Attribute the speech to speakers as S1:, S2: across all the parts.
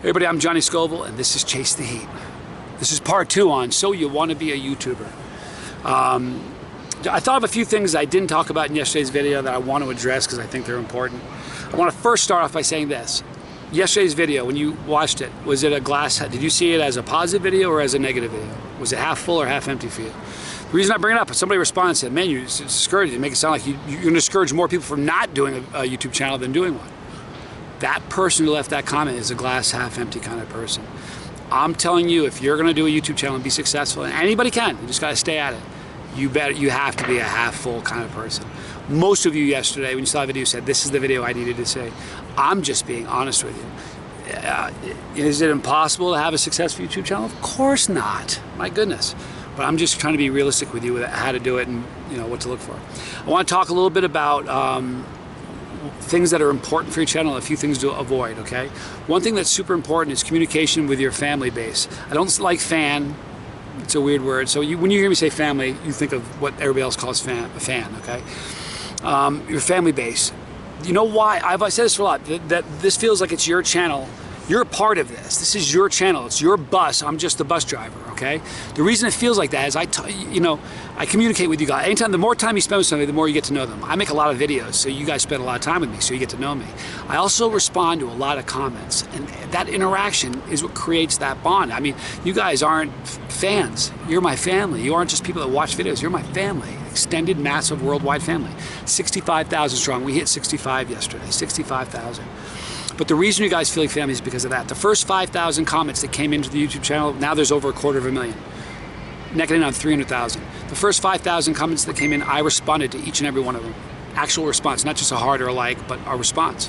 S1: Hey everybody, I'm Johnny Scoville, and this is Chase the Heat. This is part 2 on So You Want to Be a YouTuber. I thought of a few things I didn't talk about in yesterday's video that I want to address because I think they're important. I want to first start off by saying this. Yesterday's video, when you watched it, was it a glass, did you see it as a positive video or as a negative video? Was it half full or half empty for you? The reason I bring it up is somebody responded and said, man, you're discouraged. You make it sound like you're going to discourage more people from not doing a YouTube channel than doing one. That person who left that comment is a glass half empty kind of person. I'm telling you, if you're going to do a YouTube channel and be successful, and anybody can, you just got to stay at it. You have to be a half full kind of person. Most of you yesterday, when you saw the video, said this is the video I needed to say. I'm just being honest with you. Is it impossible to have a successful YouTube channel? Of course not. My goodness. But I'm just trying to be realistic with you with how to do it and what to look for. I want to talk a little bit about things that are important for your channel, a few things to avoid, okay? One thing that's super important is communication with your family base. I don't like fan. It's a weird word. So when you hear me say family, you think of what everybody else calls a fan, okay? Your family base. You know why? I've said this for a lot, that this feels like it's your channel. You're a part of this. This is your channel. It's your bus. I'm just the bus driver, okay? The reason it feels like that is I communicate with you guys. Anytime, the more time you spend with somebody, the more you get to know them. I make a lot of videos, so you guys spend a lot of time with me, so you get to know me. I also respond to a lot of comments, and that interaction is what creates that bond. I mean, you guys aren't fans. You're my family. You aren't just people that watch videos. You're my family. Extended, massive, worldwide family. 65,000 strong. We hit 65 yesterday. 65,000. But the reason you guys feel like family is because of that. The first 5,000 comments that came into the YouTube channel, now there's over 250,000. Necking in on 300,000. The first 5,000 comments that came in, I responded to each and every one of them. Actual response, not just a heart or a like, but a response.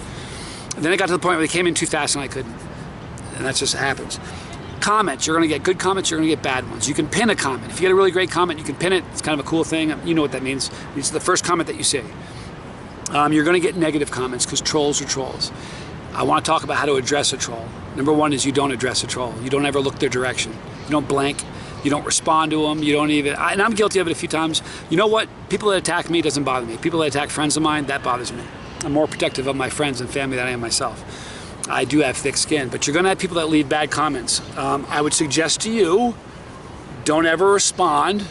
S1: And then it got to the point where they came in too fast and I couldn't. And that just happens. Comments, you're going to get good comments, you're going to get bad ones. You can pin a comment. If you get a really great comment, you can pin it. It's kind of a cool thing. You know what that means. It's the first comment that you see. You're going to get negative comments because trolls are trolls. I want to talk about how to address a troll. Number one is you don't address a troll. You don't ever look their direction. You don't blank. You don't respond to them. You don't even, and I'm guilty of it a few times. You know what? People that attack me doesn't bother me. People that attack friends of mine, that bothers me. I'm more protective of my friends and family than I am myself. I do have thick skin, but you're going to have people that leave bad comments. I would suggest to you, don't ever respond,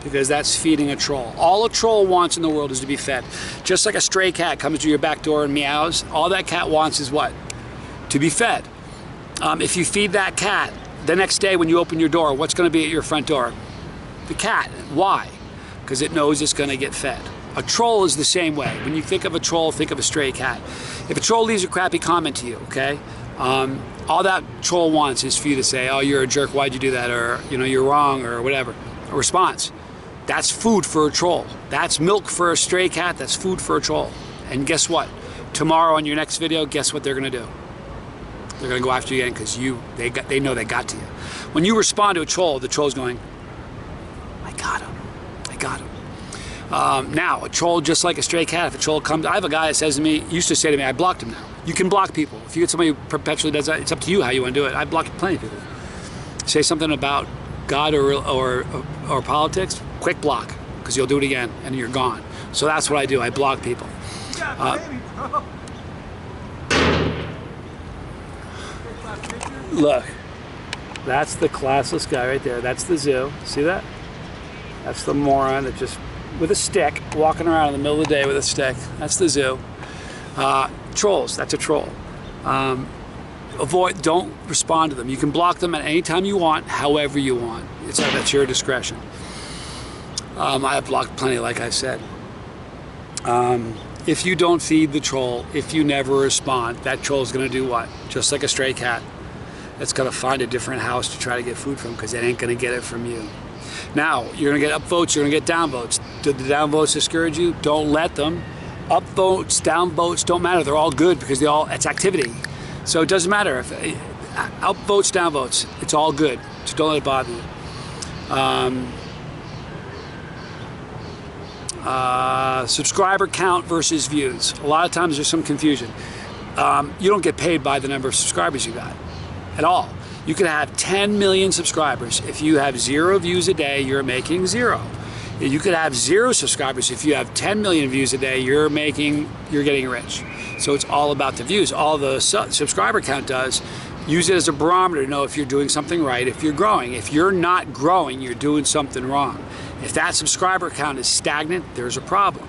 S1: because that's feeding a troll. All a troll wants in the world is to be fed. Just like a stray cat comes to your back door and meows, all that cat wants is what? To be fed. If you feed that cat, the next day when you open your door, what's going to be at your front door? The cat. Why? Because it knows it's going to get fed. A troll is the same way. When you think of a troll, think of a stray cat. If a troll leaves a crappy comment to you, okay, all that troll wants is for you to say, oh, you're a jerk, why'd you do that? Or, you're wrong, or whatever. A response. That's food for a troll. That's milk for a stray cat. That's food for a troll. And guess what? Tomorrow on your next video, guess what they're going to do? They're going to go after you again because they know they got to you. When you respond to a troll, the troll's going, I got him. I got him. Now, a troll, just like a stray cat, if a troll comes, I have a guy that says to me, used to say to me, I blocked him now. You can block people. If you get somebody who perpetually does that, it's up to you how you want to do it. I blocked plenty of people. Say something about God or politics, quick block, because you'll do it again and you're gone. So that's what I do. I block people. Look, that's the classless guy right there. That's the zoo. See that? That's the moron that just, with a stick, walking around in the middle of the day with a stick. That's the zoo. Trolls, that's a troll. Don't respond to them. You can block them at any time you want, however you want. That's your discretion. I have blocked plenty, like I said. If you don't feed the troll, if you never respond, that troll's going to do what? Just like a stray cat. It's going to find a different house to try to get food from because it ain't going to get it from you. Now, you're going to get up votes, you're going to get down votes. Did the down votes discourage you? Don't let them. Up votes, down votes, don't matter. They're all good because it's activity. So it doesn't matter if up votes, down votes. It's all good. So don't let it bother you. Subscriber count versus views. A lot of times there's some confusion. You don't get paid by the number of subscribers you got at all. You could have 10 million subscribers. If you have 0 views a day, you're making 0. You could have 0 subscribers. If you have 10 million views a day, you're getting rich. So it's all about the views. All the subscriber count does Use it as a barometer to know if you're doing something right, if you're growing. If you're not growing, you're doing something wrong. If that subscriber count is stagnant, there's a problem.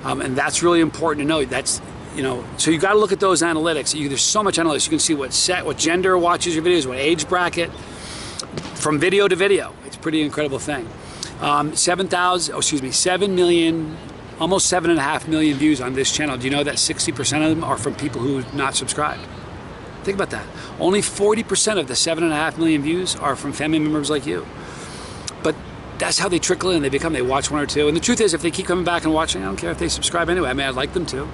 S1: And that's really important to know. That's, you know, so you got to look at those analytics. There's so much analytics. You can see what gender watches your videos, what age bracket, from video to video. It's a pretty incredible thing. 7 million, almost 7.5 million views on this channel. Do you know that 60% of them are from people who have not subscribed? Think about that. Only 40% of the 7.5 million views are from family members like you. But that's how they trickle in. They watch one or two. And the truth is, if they keep coming back and watching, I don't care if they subscribe anyway. I mean, I'd like them to.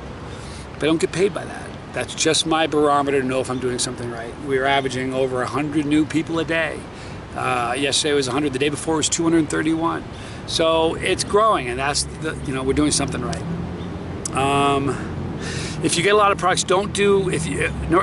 S1: But I don't get paid by that. That's just my barometer to know if I'm doing something right. We're averaging over 100 new people a day. Yesterday was 100. The day before was 231. So it's growing, and that's the, you know, we're doing something right. If you get a lot of products, a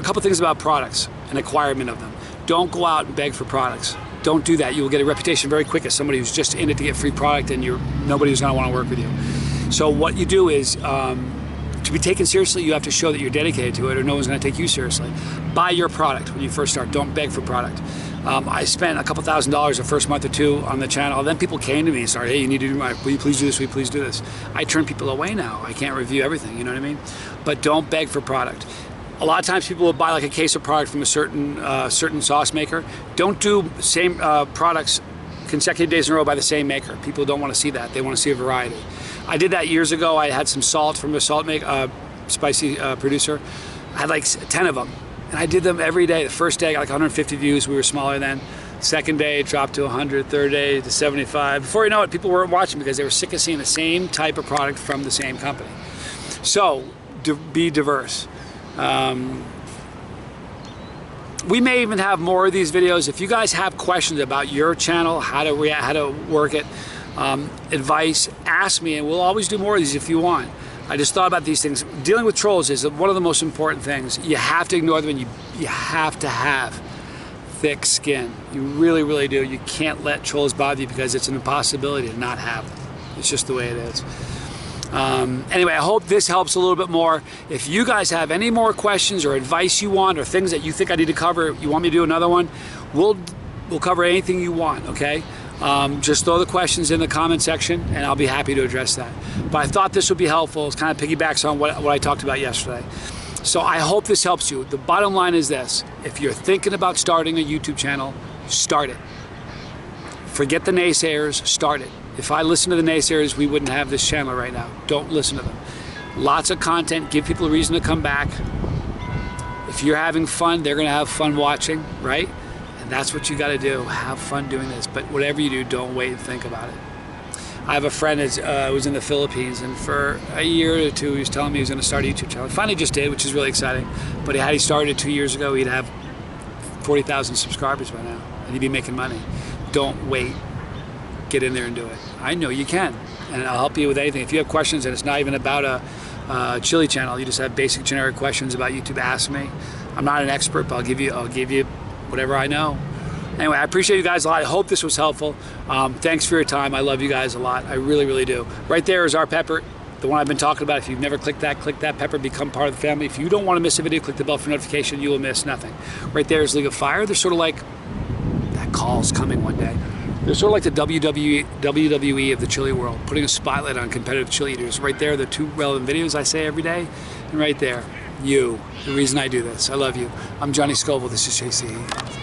S1: couple things about products and acquirement of them. Don't go out and beg for products. Don't do that. You will get a reputation very quick as somebody who's just in it to get free product, and nobody's going to want to work with you. So what you do is, to be taken seriously, you have to show that you're dedicated to it, or no one's going to take you seriously. Buy your product when you first start. Don't beg for product. I spent a couple $1,000s the first month or two on the channel. Then people came to me and started, hey, you need to do will you please do this, will you please do this? I turn people away now. I can't review everything, you know what I mean? But don't beg for product. A lot of times people will buy like a case of product from a certain sauce maker. Don't do same products consecutive days in a row by the same maker. People don't want to see that. They want to see a variety. I did that years ago. I had some salt from a spicy producer. I had like 10 of them. And I did them every day. The first day I got like 150 views. We were smaller then. Second day it dropped to 100. Third day to 75. Before you know it, people weren't watching because they were sick of seeing the same type of product from the same company. So be diverse. We may even have more of these videos. If you guys have questions about your channel, how to react, how to work it, advice, ask me, and we'll always do more of these if you want. I just thought about these things. Dealing with trolls is one of the most important things. You have to ignore them, and you have to have thick skin. You really, really do. You can't let trolls bother you because it's an impossibility to not have them. It's just the way it is. Anyway, I hope this helps a little bit more. If you guys have any more questions or advice you want, or things that you think I need to cover, you want me to do another one, we'll cover anything you want, okay? Just throw the questions in the comment section and I'll be happy to address that. But I thought this would be helpful. It kind of piggybacks on what I talked about yesterday. So I hope this helps you. The bottom line is this: if you're thinking about starting a YouTube channel, start it. Forget the naysayers, start it. If I listen to the naysayers, we wouldn't have this channel right now. Don't listen to them. Lots of content, give people a reason to come back. If you're having fun, they're gonna have fun watching, right? And that's what you gotta do, have fun doing this. But whatever you do, don't wait and think about it. I have a friend that was in the Philippines, and for a year or two, he was telling me he was gonna start a YouTube channel. Finally just did, which is really exciting. But had he started 2 years ago, he'd have 40,000 subscribers by now, and he'd be making money. Don't wait. Get in there and do it. I know you can, and I'll help you with anything. If you have questions and it's not even about a chili channel, you just have basic generic questions about YouTube, ask me. I'm not an expert, but I'll give you whatever I know. Anyway, I appreciate you guys a lot. I hope this was helpful. Thanks for your time. I love you guys a lot. I really, really do. Right there is our pepper, the one I've been talking about. If you've never click that pepper, become part of the family. If you don't want to miss a video, click the bell for notification. You will miss nothing. Right there is League of Fire. They're sort of like, that call's coming one day. They're sort of like the WWE of the chili world, putting a spotlight on competitive chili eaters. Right there, the two relevant videos I say every day, and right there, you, the reason I do this. I love you. I'm Johnny Scoville. This is JC.